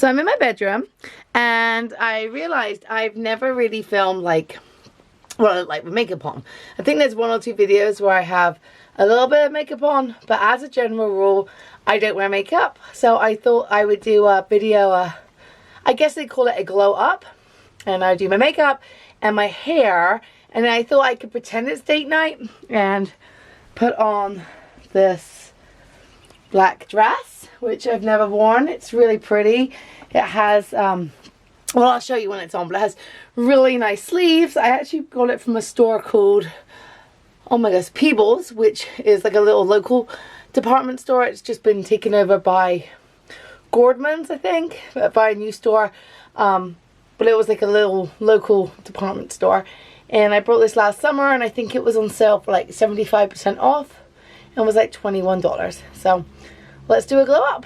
So I'm in my bedroom and I realized I've never really filmed like with makeup on. I think there's 1 or 2 videos where I have a little bit of makeup on, but as a general rule I don't wear makeup. So I thought I would do a video, I guess they call it a glow up, and I do my makeup and my hair, and I thought I could pretend it's date night and put on this black dress, which I've never worn. It's really pretty. It has well, I'll show you when it's on, but it has really nice sleeves. I actually got it from a store called, oh my gosh, Peebles, which is like a little local department store. It's just been taken over by Gordman's, I think, by a new store. But it was like a little local department store. And I bought this last summer, and I think it was on sale for like 75% off. And was like $21. So let's do a glow up.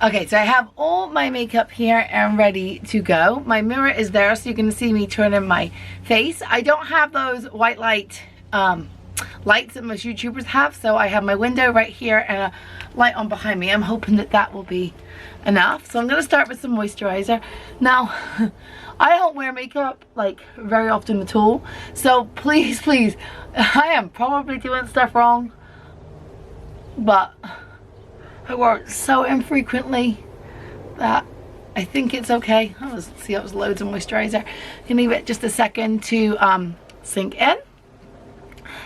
Okay, so I have all my makeup here and ready to go. My mirror is there, so you can see me turning my face. I don't have those white light lights that most YouTubers have, so I have my window right here and a light on behind me. I'm hoping that that will be enough. So I'm going to start with some moisturizer. Now, I don't wear makeup like very often at all, so please, please, I am probably doing stuff wrong, but I wear it so infrequently that I think it's okay. See, that was loads of moisturizer. You can leave it just a second to sink in.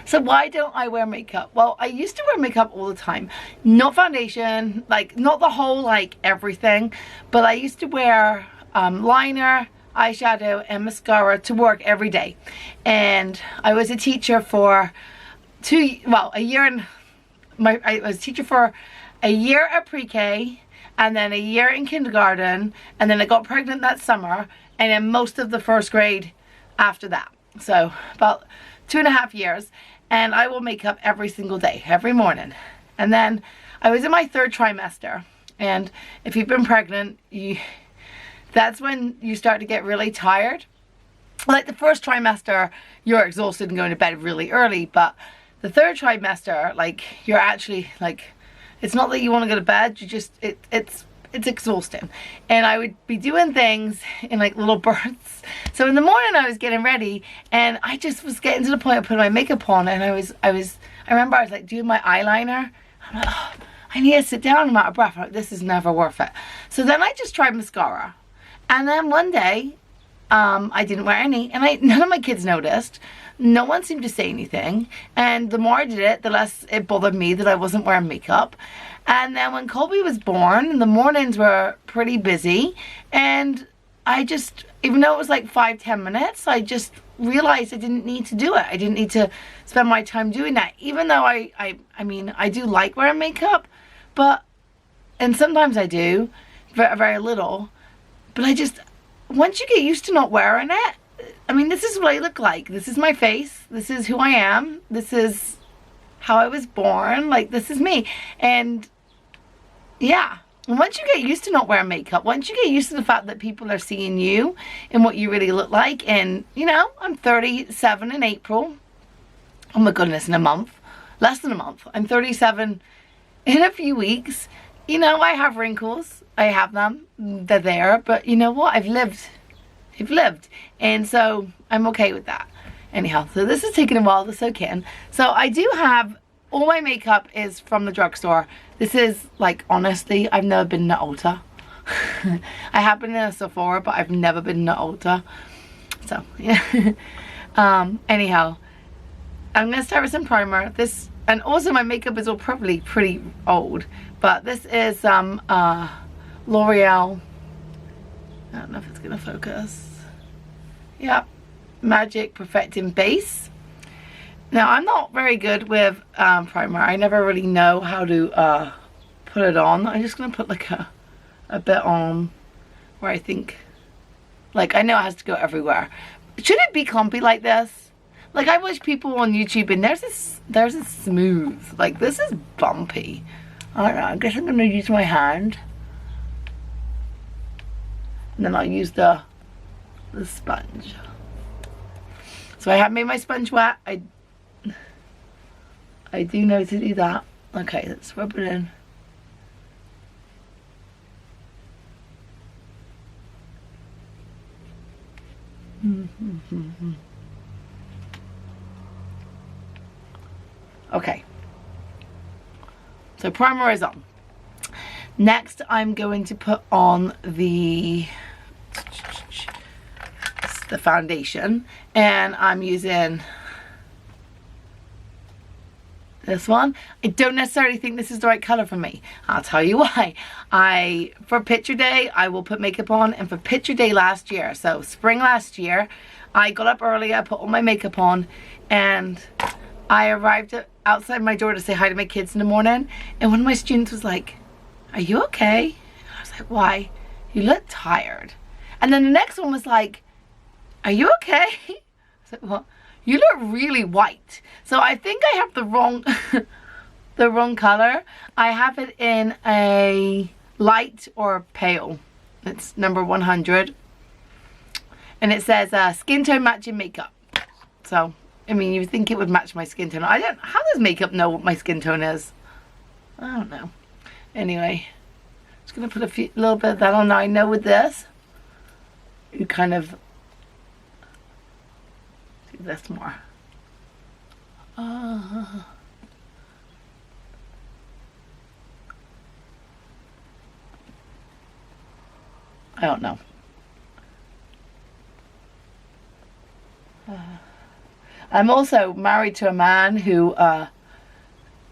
So why don't I wear makeup? Well, I used to wear makeup all the time. Not foundation, like not the whole like everything, but I used to wear liner, eyeshadow and mascara to work every day. And I was a teacher for a year, and I was a teacher for a year at pre-K, and then a year in kindergarten, and then I got pregnant that summer, and then most of the first grade after that. So about 2.5 years, and I will make up every single day, every morning. And then I was in my 3rd trimester, and if you've been pregnant, that's when you start to get really tired. Like the 1st trimester, you're exhausted and going to bed really early, but the 3rd trimester, like you're actually like, it's not that you want to go to bed, you just, it's exhausting. And I would be doing things in like little bursts. So in the morning I was getting ready, and I just was getting to the point of putting my makeup on, and I remember I was like doing my eyeliner. I'm like, oh, I need to sit down, I'm out of breath. I'm like, this is never worth it. So then I just tried mascara. And then one day, I didn't wear any, and none of my kids noticed. No one seemed to say anything, and the more I did it, the less it bothered me that I wasn't wearing makeup. And then when Colby was born, the mornings were pretty busy, and I just, even though it was like 5-10 minutes, I just realized I didn't need to do it. I didn't need to spend my time doing that, even though I mean, I do like wearing makeup, and sometimes I do, very, very little, but I just, once you get used to not wearing it, I mean, this is what I look like. This is my face. This is who I am. This is how I was born. Like, this is me. And yeah, and once you get used to not wearing makeup, once you get used to the fact that people are seeing you and what you really look like, and you know, I'm 37 in April. Oh my goodness, in a month. Less than a month. I'm 37 in a few weeks. You know, I have wrinkles. I have them. They're there. But you know what? I've lived. And so I'm okay with that. Anyhow, so this is taking a while to soak in. So I do have, all my makeup is from the drugstore. This is like, honestly, I've never been in an Ulta. I have been in a Sephora, but I've never been in an Ulta. So yeah. Anyhow, I'm gonna start with some primer. This, and also my makeup is all probably pretty old, but this is L'Oreal. I don't know if it's gonna focus. Yeah, Magic Perfecting Base. Now, I'm not very good with primer. I never really know how to put it on. I'm just gonna put like a bit on where I think, like, I know it has to go everywhere. Should it be clumpy like this? Like, I watch people on YouTube and there's a smooth. Like, this is bumpy. I don't know, I guess I'm gonna use my hand. And then I'll use the sponge. So I have made my sponge wet. I do know to do that. Okay, let's rub it in. Okay. So primer is on. Next, I'm going to put on the foundation, and I'm using this one. I don't necessarily think this is the right color for me. I'll tell you why. For picture day, I will put makeup on, and for picture day last year, so spring last year, I got up early, I put all my makeup on, and I arrived outside my door to say hi to my kids in the morning, and one of my students was like, "Are you okay?" And I was like, "Why? You look tired." And then the next one was like, "Are you okay?" I was like, "What? You look really white." So I think I have the wrong the wrong color. I have it in a light or pale. It's number 100. And it says skin tone matching makeup. So, I mean, you would think it would match my skin tone. How does makeup know what my skin tone is? I don't know. Anyway, just gonna put a little bit of that on. Now I know with this, you kind of do this more. I don't know. I'm also married to a man who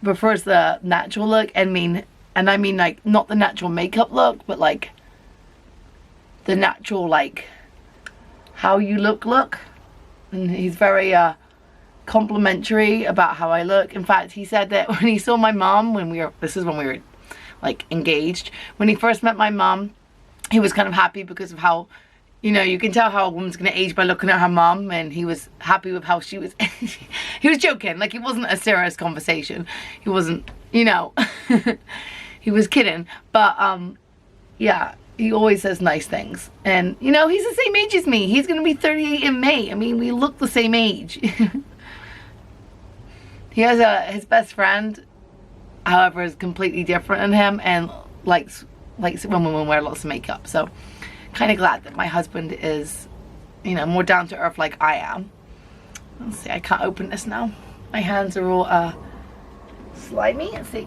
prefers the natural look, and I mean like not the natural makeup look, but like the natural like how you look. And he's very complimentary about how I look. In fact, he said that when he saw my mom this is when we were like engaged, when he first met my mom, he was kind of happy because of how, you know, you can tell how a woman's gonna age by looking at her mom, and he was happy with how she was. He was joking, like it wasn't a serious conversation. He wasn't, you know, he was kidding. But yeah, he always says nice things. And you know, he's the same age as me. He's gonna be 38 in May. I mean, we look the same age. He has his best friend, however, is completely different than him, and likes when women wear lots of makeup. So kind of glad that my husband is, you know, more down to earth like I am. Let's see, I can't open this now. My hands are all slimy. Let's see.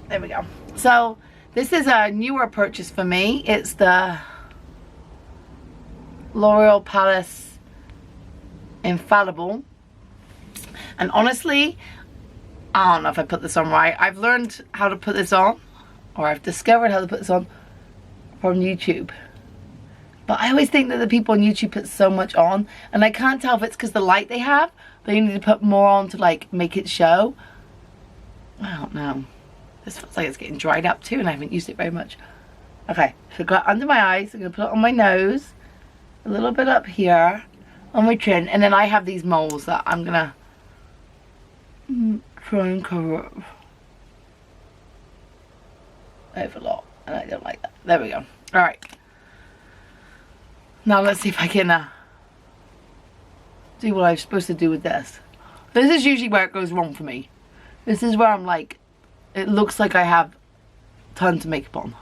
There we go. So this is a newer purchase for me. It's the L'Oreal Paris Infallible. And honestly, I don't know if I put this on right. I've learned how to put this on, or I've discovered how to put this on from YouTube. But I always think that the people on YouTube put so much on, and I can't tell if it's because the light they have, they need to put more on to like make it show. I don't know. This feels like it's getting dried up too, and I haven't used it very much. Okay, so I got under my eyes. I'm gonna put it on my nose, a little bit up here, on my chin, and then I have these moles that I'm gonna try and cover up. I have a lot, and I don't like that. There we go. All right. Now let's see if I can do what I'm supposed to do with this. This is usually where it goes wrong for me. This is where I'm like, it looks like I have tons of makeup on.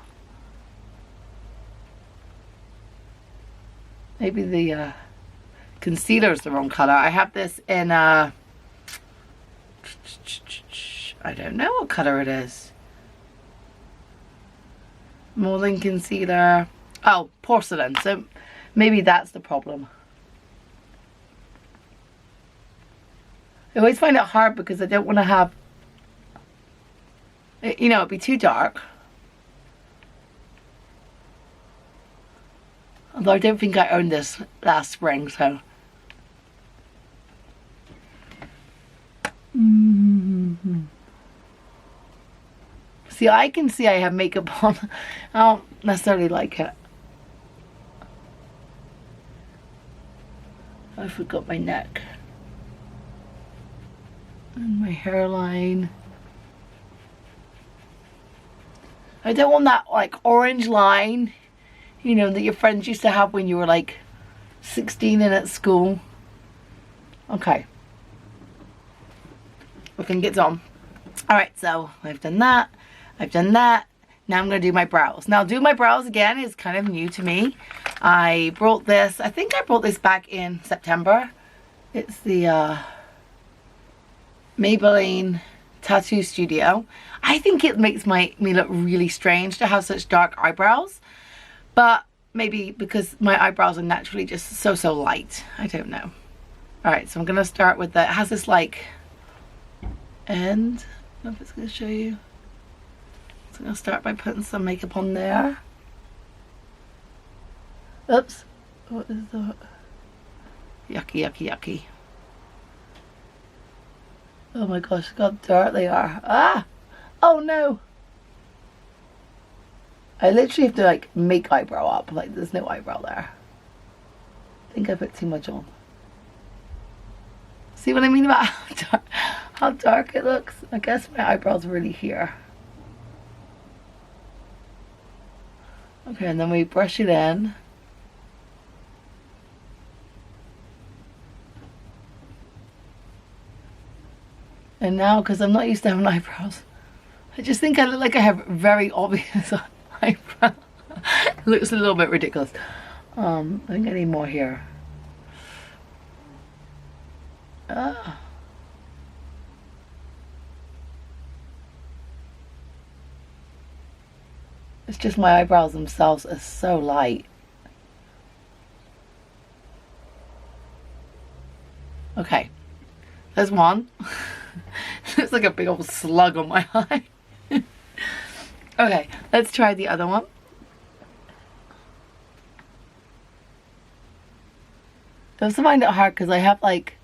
Maybe the concealer is the wrong color. I have this in I don't know what color it is. More than concealer. Oh, porcelain. So maybe that's the problem. I always find it hard because I don't want to have, you know, it'd be too dark. Although I don't think I owned this last spring, so. See, I can see I have makeup on. I don't necessarily like it. I forgot my neck. And my hairline. I don't want that like orange line, you know, that your friends used to have when you were like 16 and at school. Okay. I think it's on. Alright, so I've done that. I've done that. Now I'm going to do my brows. Now doing my brows again is kind of new to me. I brought this, I think I brought this back in September. It's the Maybelline Tattoo Studio. I think it makes me look really strange to have such dark eyebrows. But maybe because my eyebrows are naturally just so light. I don't know. Alright, so I'm going to start with it has this like end. I don't know if it's going to show you. So I'm going to start by putting some makeup on there. Oops. What is that? Yucky, yucky, yucky. Oh my gosh, look how dark they are. Ah! Oh no! I literally have to like make eyebrow up. Like there's no eyebrow there. I think I put too much on. See what I mean about how dark it looks? I guess my eyebrow's really here. Okay, and then we brush it in. And now, because I'm not used to having eyebrows, I just think I look like I have very obvious eyebrows. It looks a little bit ridiculous. I think I need more here. Ah. It's just my eyebrows themselves are so light. Okay, there's one. Looks like a big old slug on my eye. Okay, let's try the other one. I also find it hard because I have like,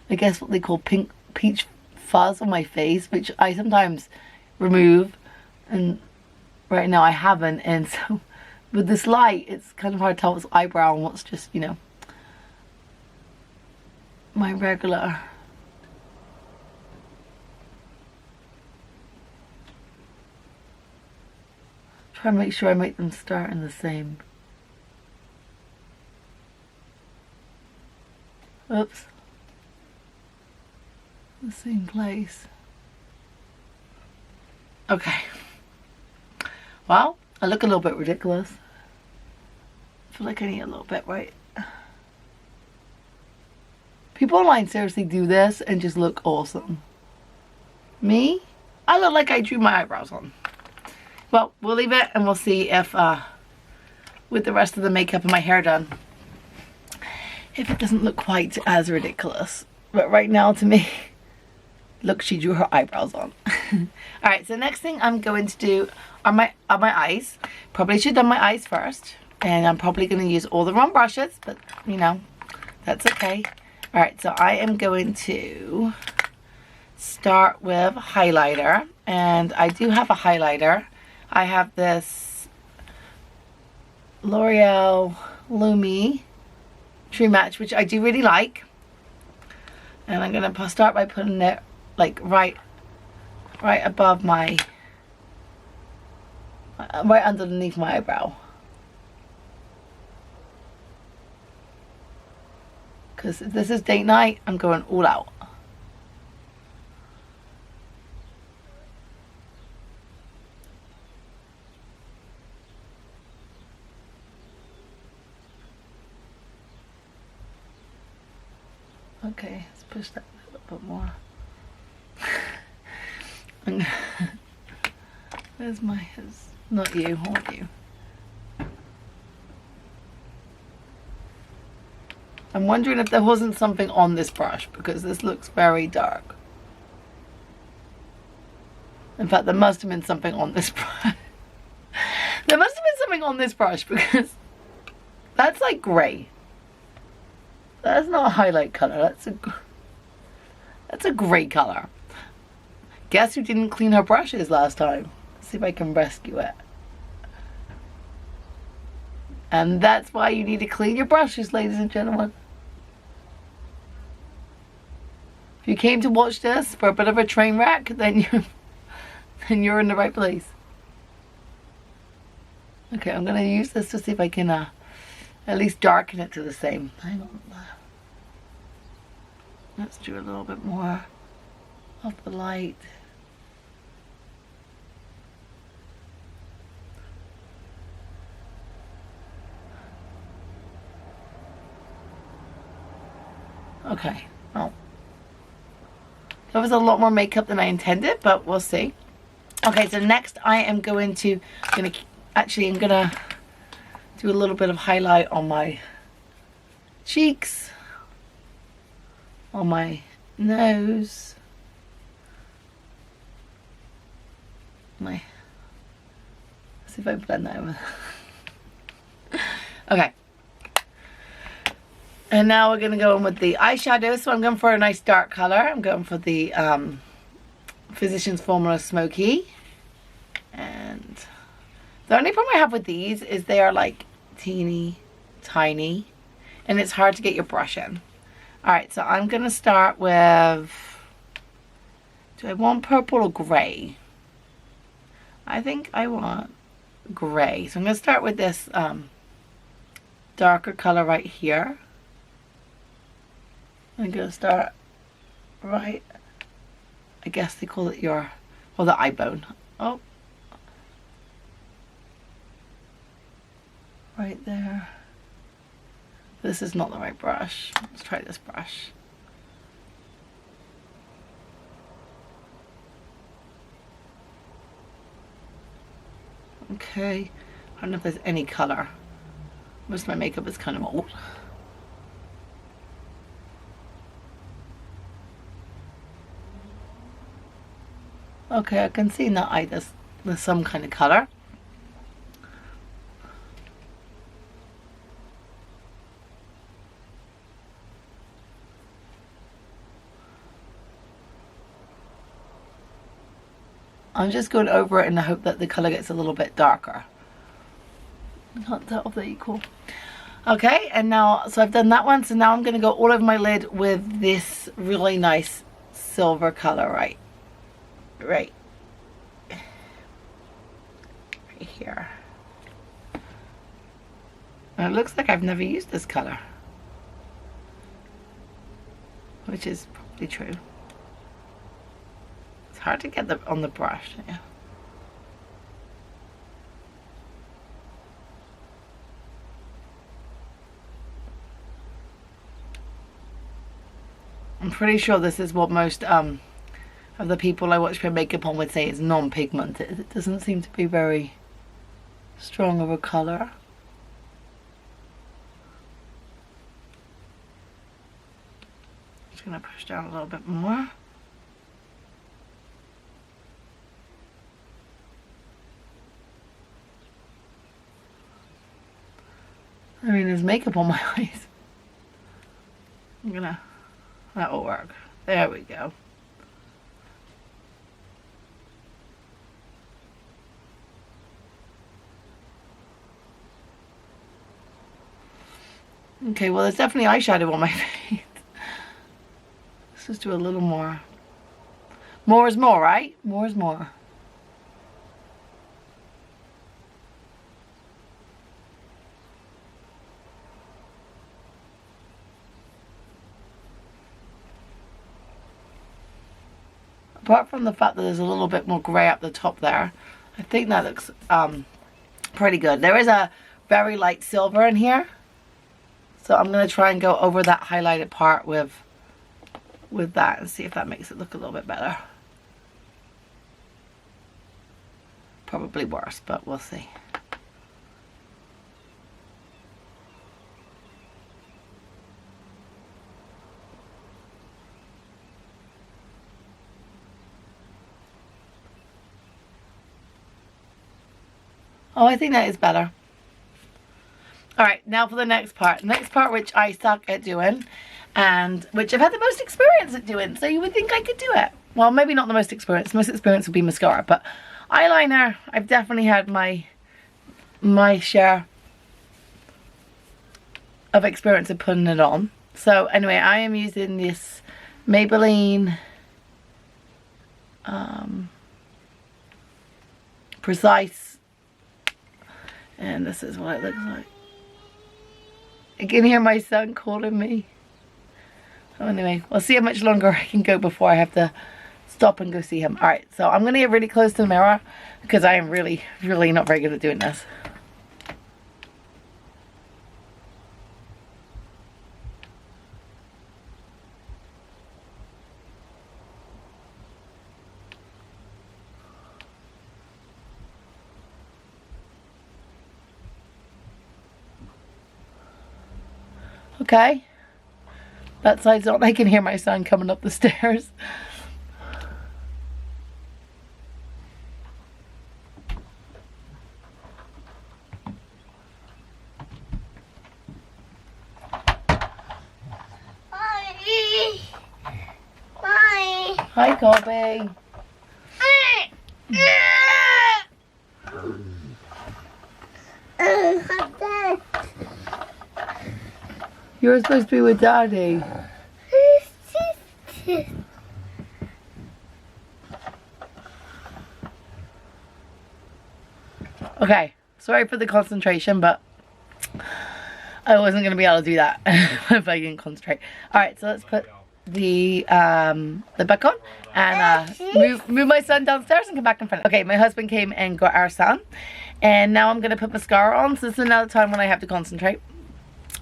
I guess what they call peach fuzz on my face, which I sometimes remove, and right now I haven't, and so with this light it's kind of hard to tell what's eyebrow and what's just, you know, my regular. Try and make sure I make them start in the same. Oops. The same place. Okay. Well, I look a little bit ridiculous. I feel like I need a little bit, right? People online seriously do this and just look awesome. Me? I look like I drew my eyebrows on. Well, we'll leave it and we'll see if, with the rest of the makeup and my hair done, if it doesn't look quite as ridiculous. But right now, to me, look, she drew her eyebrows on. Alright, so next thing I'm going to do are my eyes. Probably should have done my eyes first. And I'm probably going to use all the wrong brushes, but, you know, that's okay. Alright, so I am going to start with highlighter. And I do have a highlighter. I have this L'Oreal Lumi True Match, which I do really like. And I'm going to start by putting it like right above my, right underneath my eyebrow. Because this is date night, I'm going all out. Okay, let's push that a little bit more. Where's my, it's not you, I want you. I'm wondering if there wasn't something on this brush because this looks very dark. In fact, there must have been something on this brush. There must have been something on this brush because that's like grey. That's not a highlight color. That's a grey color. Guess who didn't clean her brushes last time? Let's see if I can rescue it. And that's why you need to clean your brushes, ladies and gentlemen. If you came to watch this for a bit of a train wreck, then you're in the right place. Okay, I'm gonna use this to see if I can at least darken it to the same. Hang on. Let's do a little bit more of the light. Okay. Oh. That was a lot more makeup than I intended, but we'll see. Okay, so next I am going to, I'm gonna do a little bit of highlight on my cheeks, on my nose, let's see if I blend that over. Okay. And now we're gonna go in with the eyeshadow. So I'm going for a nice dark color. I'm going for the Physicians Formula Smoky. And the only problem I have with these is they are like teeny tiny and it's hard to get your brush in. Alright, so I'm gonna start with, do I want purple or gray? I think I want gray. So I'm gonna start with this darker color right here. I'm gonna start right, I guess they call it the eye bone. Oh. Right there. This is not the right brush. Let's try this brush. Okay. I don't know if there's any color. Most of my makeup is kind of old. Okay, I can see in the eye there's some kind of color. I'm just going over it in the hope that the color gets a little bit darker. Not that of the equal. Okay, and now, so I've done that one, so now I'm going to go all over my lid with this really nice silver color right here. And it looks like I've never used this color, which is probably true. It's hard to get on the brush. Yeah. I'm pretty sure this is what most of the people I watch my makeup on would say is non-pigmented. It doesn't seem to be very strong of a color. Just gonna push down a little bit more. I mean, there's makeup on my eyes. That will work. There we go. Okay, well, there's definitely eyeshadow on my face. Let's just do a little more. More is more, right? More is more. Apart from the fact that there's a little bit more grey up the top there, I think that looks pretty good. There is a very light silver in here, so I'm going to try and go over that highlighted part with that and see if that makes it look a little bit better. Probably worse, but we'll see. Oh, I think that is better. Alright, now for the next part. The next part, which I suck at doing, and which I've had the most experience at doing, so you would think I could do it. Well, maybe not the most experience. The most experience would be mascara, but eyeliner, I've definitely had my share of experience of putting it on. So anyway, I am using this Maybelline Precise. And this is what it looks like. I can hear my son calling me. So anyway, we'll see how much longer I can go before I have to stop and go see him. Alright, so I'm going to get really close to the mirror because I am really, really not very good at doing this. Okay. That side's on. I can hear my son coming up the stairs. Hi, Colby. You were supposed to be with Daddy. Okay, sorry for the concentration, but I wasn't going to be able to do that if I didn't concentrate. Alright, so let's put the back on and move my son downstairs and come back in front. Okay, my husband came and got our son, and now I'm going to put mascara on, so this is another time when I have to concentrate.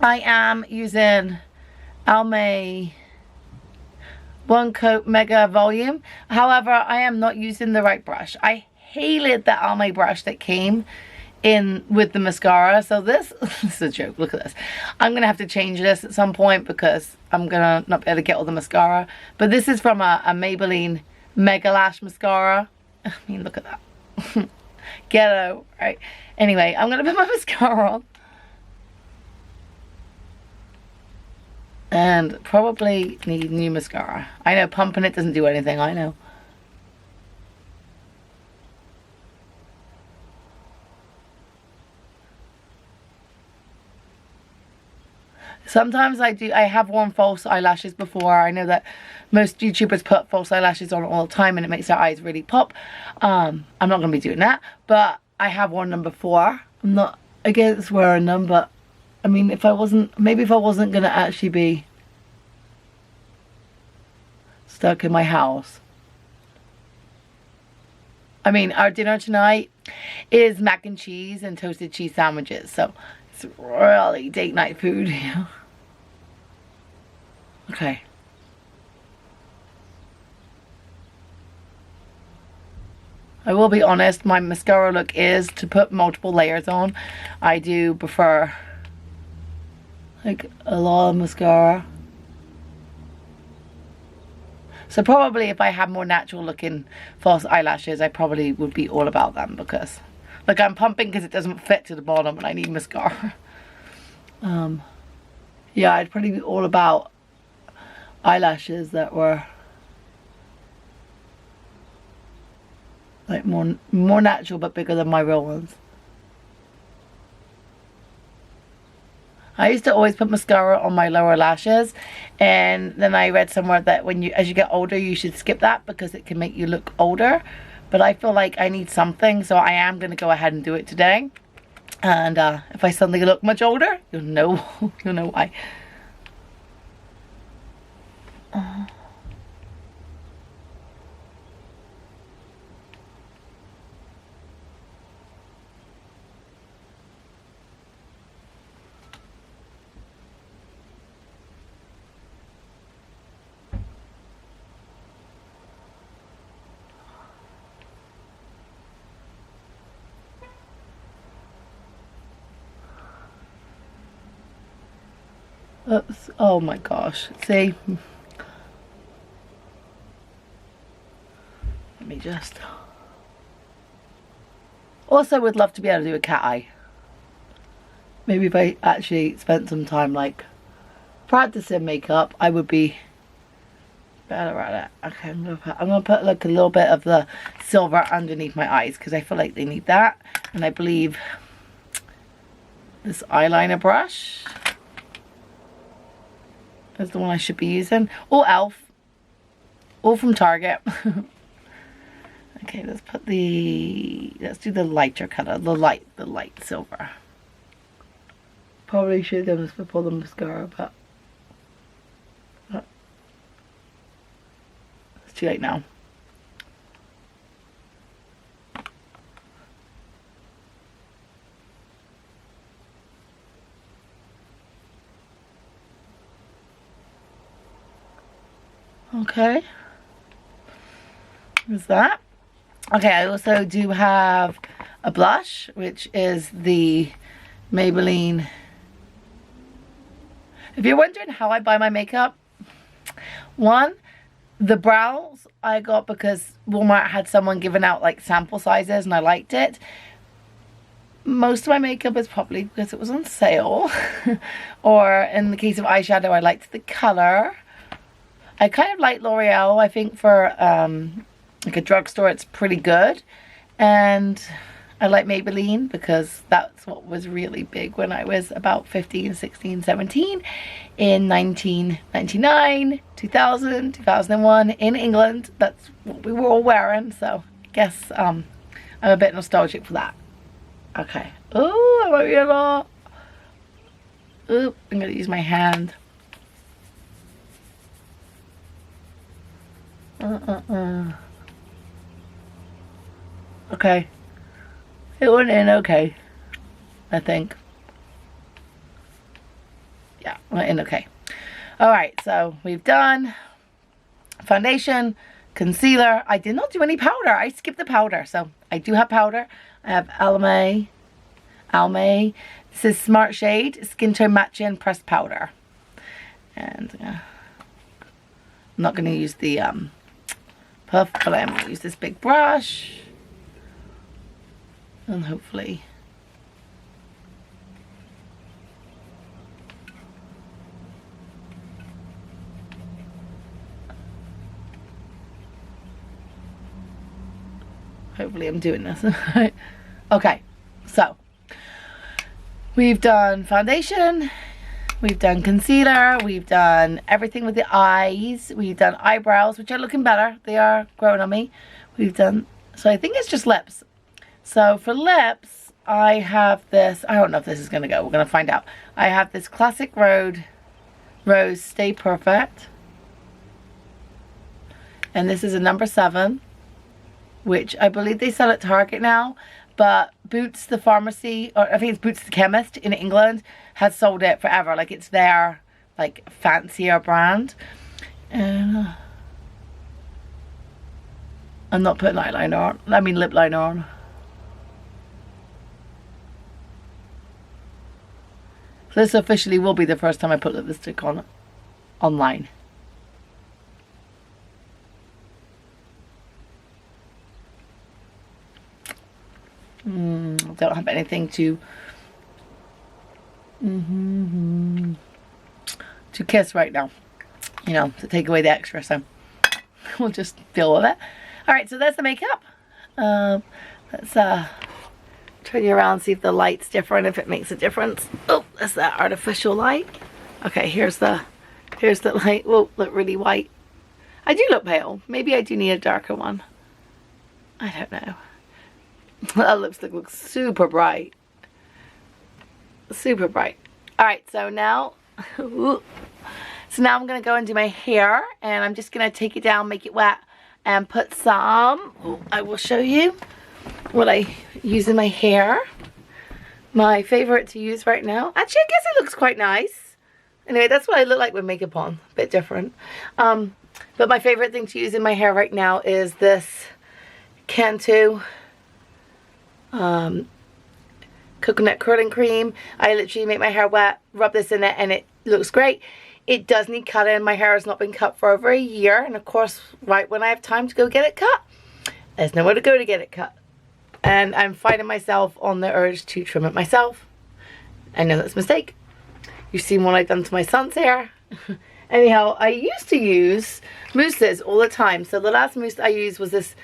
I am using Almay One Coat Mega Volume. However, I am not using the right brush. I hated the Almay brush that came in with the mascara. So this is a joke. Look at this. I'm gonna have to change this at some point because I'm gonna not be able to get all the mascara. But this is from a Maybelline Mega Lash mascara. I mean, look at that. Ghetto, right? Anyway, I'm gonna put my mascara on. And probably need new mascara. I know pumping it doesn't do anything, I know. Sometimes I have worn false eyelashes before. I know that most YouTubers put false eyelashes on all the time and it makes their eyes really pop. I'm not going to be doing that, but I have worn them before. I'm not against wearing them, but I mean, maybe if I wasn't going to actually be stuck in my house. I mean, our dinner tonight is mac and cheese and toasted cheese sandwiches, so it's really date night food. Okay. I will be honest, my mascara look is to put multiple layers on. I do prefer like a lot of mascara. So probably if I had more natural looking false eyelashes, I probably would be all about them because like I'm pumping because it doesn't fit to the bottom and I need mascara. Yeah, I'd probably be all about eyelashes that were like more natural but bigger than my real ones. I used to always put mascara on my lower lashes, and then I read somewhere that as you get older you should skip that because it can make you look older. But I feel like I need something, so I am going to go ahead and do it today. And if I suddenly look much older, you'll know why. Oops. Oh my gosh. See? Let me just... Also would love to be able to do a cat eye. Maybe if I actually spent some time like practicing makeup, I would be better at it. Okay, I'm gonna put like a little bit of the silver underneath my eyes because I feel like they need that. And I believe this eyeliner brush is the one I should be using. Or e.l.f. Or from Target. Okay, let's do the lighter color, the light silver. Probably should have done this before the mascara, but it's too late now. Okay, there's that. Okay, I also do have a blush, which is the Maybelline. If you're wondering how I buy my makeup, one, the brows I got because Walmart had someone giving out like sample sizes and I liked it. Most of my makeup is probably because it was on sale. Or in the case of eyeshadow, I liked the color. I kind of like L'Oreal. I think for like a drugstore it's pretty good. And I like Maybelline because that's what was really big when I was about 15, 16, 17 in 1999, 2000, 2001 in England. That's what we were all wearing, so I guess I'm a bit nostalgic for that. Okay. Oh, I won't be a lot. Oop, I'm gonna use my hand. Okay. It went in okay, I think. Yeah, went in okay. Alright, so we've done foundation, concealer. I did not do any powder. I skipped the powder. So I do have powder. I have Almay. This is Smart Shade Skin Tone Matching Pressed Powder. And I'm not going to use the puff, but I'm going to use this big brush. And hopefully I'm doing this. Okay, so we've done foundation, we've done concealer, we've done everything with the eyes, we've done eyebrows, which are looking better. They are growing on me. We've done, so I think it's just lips. So for lips, I have this, I don't know if this is going to go, we're going to find out. I have this Classic Rose Stay Perfect. And this is a number 7, which I believe they sell at Target now. But Boots the pharmacy, or I think it's Boots the chemist in England, has sold it forever. Like it's their like fancier brand. And I'm not putting eyeliner on, I mean lip liner on. So this officially will be the first time I put lipstick on online. Don't have anything to kiss right now, you know, to take away the extra, so we'll just deal with it. Alright, so that's the makeup. Let's turn you around, see if the light's different, if it makes a difference. Oh, that's that artificial light. Okay, here's the light. Whoa, look really white. I do look pale. Maybe I do need a darker one. I don't know. That lipstick looks super bright. Super bright. Alright, so now I'm gonna go and do my hair, and I'm just gonna take it down, make it wet, and put some, I will show you what I use in my hair. My favorite to use right now. Actually, I guess it looks quite nice. Anyway, that's what I look like with makeup on. A bit different. But my favorite thing to use in my hair right now is this Cantu coconut curling cream. I literally make my hair wet, rub this in it, and it looks great. It does need cutting. My hair has not been cut for over a year, and of course, right when I have time to go get it cut, there's nowhere to go to get it cut. And I'm finding myself on the urge to trim it myself. I know that's a mistake. You've seen what I've done to my son's hair. Anyhow, I used to use mousses all the time. So the last mousse I used was this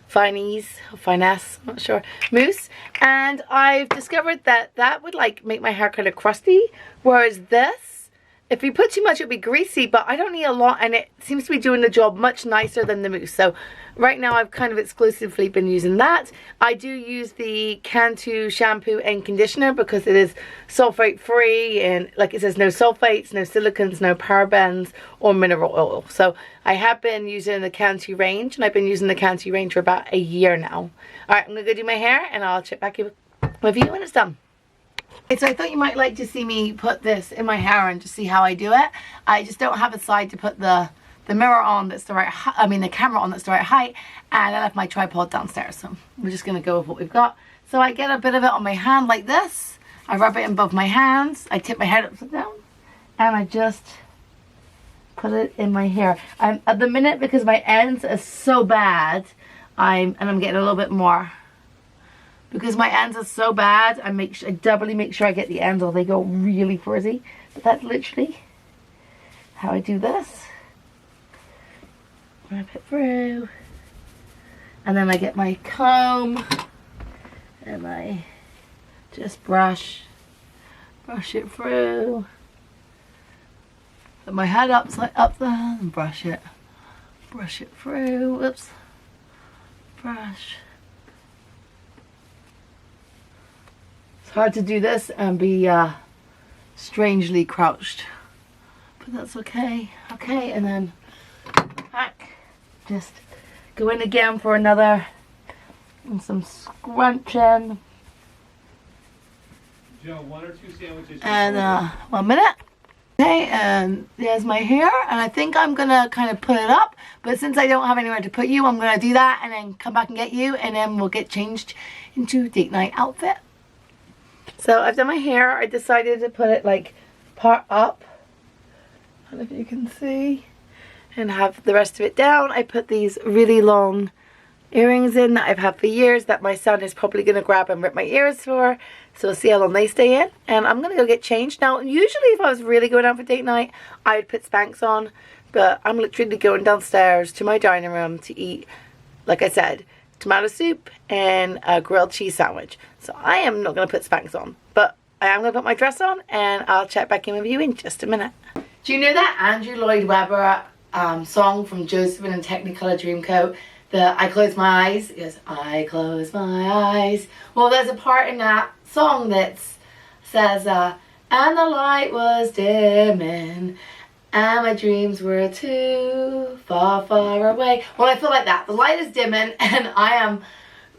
finesse, I'm not sure, mousse. And I've discovered that that would like make my hair kind of crusty. Whereas this, if you put too much, it'll be greasy, but I don't need a lot, and it seems to be doing the job much nicer than the mousse. So right now I've kind of exclusively been using that. I do use the Cantu shampoo and conditioner because it is sulfate free, and like it says, no sulfates, no silicones, no parabens or mineral oil. So I have been using the Cantu range, and I've been using the Cantu range for about a year now. Alright, I'm gonna go do my hair, and I'll check back with you when it's done. So I thought you might like to see me put this in my hair and just see how I do it. I just don't have a side to put the mirror on that's the right the camera on that's the right height, and I left my tripod downstairs, so we're just gonna go with what we've got. So I get a bit of it on my hand like this. I rub it in both my hands. I tip my head upside down. and I just put it in my hair. I'm at the minute, because my ends are so bad, I'm getting a little bit more. Because my ends are so bad, I doubly make sure I get the ends, or they go really frizzy. But that's literally how I do this. Wrap it through, and then I get my comb, and I just brush it through. Put my head up there and brush it through. Whoops. Brush. It's hard to do this and be strangely crouched, but that's okay. Okay, and then back. Just go in again for another, and some scrunching. Joe, 1 or 2 sandwiches. And 1 minute. Okay, and there's my hair, and I think I'm gonna kind of put it up, but since I don't have anywhere to put you, I'm gonna do that and then come back and get you, and then we'll get changed into date night outfit. So I've done my hair. I decided to put it like part up, I don't know if you can see, and have the rest of it down. I put these really long earrings in that I've had for years that my son is probably going to grab and rip my ears for. So we'll see how long they stay in. And I'm going to go get changed. Now, usually if I was really going out for date night, I would put Spanx on. But I'm literally going downstairs to my dining room to eat, like I said, tomato soup and a grilled cheese sandwich. So I am not going to put Spanx on. But I am going to put my dress on, and I'll check back in with you in just a minute. Do you know that Andrew Lloyd Webber song from Josephine and Technicolor Dreamcoat? I close my eyes. It goes, I close my eyes. Well, there's a part in that song that says, and the light was dimming, and my dreams were too far, far away. Well, I feel like that. The light is dimming, and I am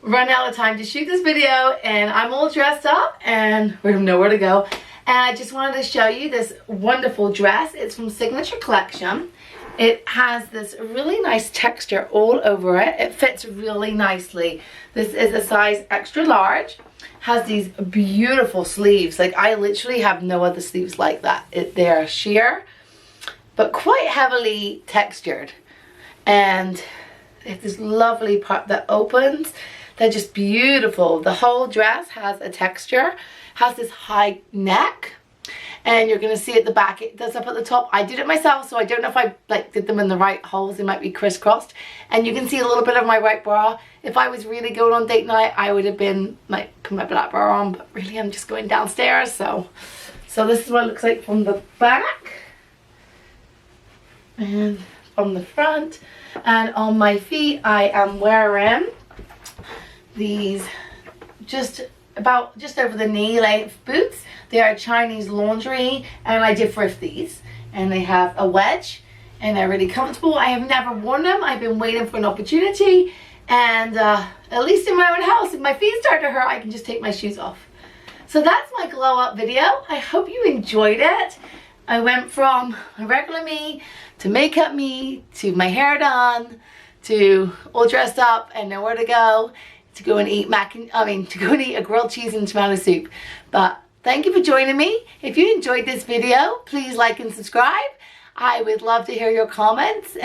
running out of time to shoot this video, and I'm all dressed up, and we have nowhere to go. And I just wanted to show you this wonderful dress. It's from Signature Collection. It has this really nice texture all over it. It fits really nicely. This is a size extra large. Has these beautiful sleeves. Like, I literally have no other sleeves like that. They're sheer, but quite heavily textured. And it's this lovely part that opens. They're just beautiful. The whole dress has a texture. Has this high neck. And you're going to see at the back, it does up at the top. I did it myself, so I don't know if I did them in the right holes. They might be crisscrossed. And you can see a little bit of my right bra. If I was really going on date night, I would have been like, put my black bra on. But really, I'm just going downstairs. So this is what it looks like from the back. And from the front. And on my feet, I am wearing these just over the knee length boots. They are Chinese laundry, and I did thrift these, and they have a wedge, and they're really comfortable. I have never worn them. I've been waiting for an opportunity, and at least in my own house, if my feet start to hurt, I can just take my shoes off. So that's my glow up video. I hope you enjoyed it. I went from a regular me to makeup me to my hair done to all dressed up and nowhere to go. To go and eat a grilled cheese and tomato soup. But thank you for joining me. If you enjoyed this video, please like and subscribe. I would love to hear your comments.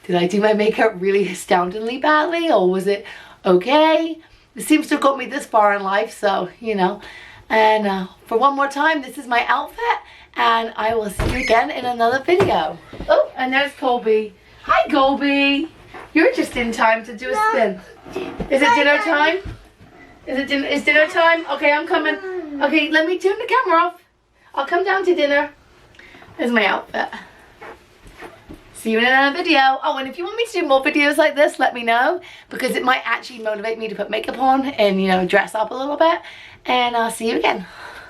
Did I do my makeup really astoundingly badly, or was it okay? It seems to have got me this far in life, so you know. And for one more time, this is my outfit, and I will see you again in another video. Oh, and there's Colby. Hi, Colby. You're just in time to do a spin. Is it dinner time? Is dinner time? Okay, I'm coming. Okay, let me turn the camera off. I'll come down to dinner. There's my outfit. See you in another video. Oh, and if you want me to do more videos like this, let me know, because it might actually motivate me to put makeup on and, you know, dress up a little bit. And I'll see you again.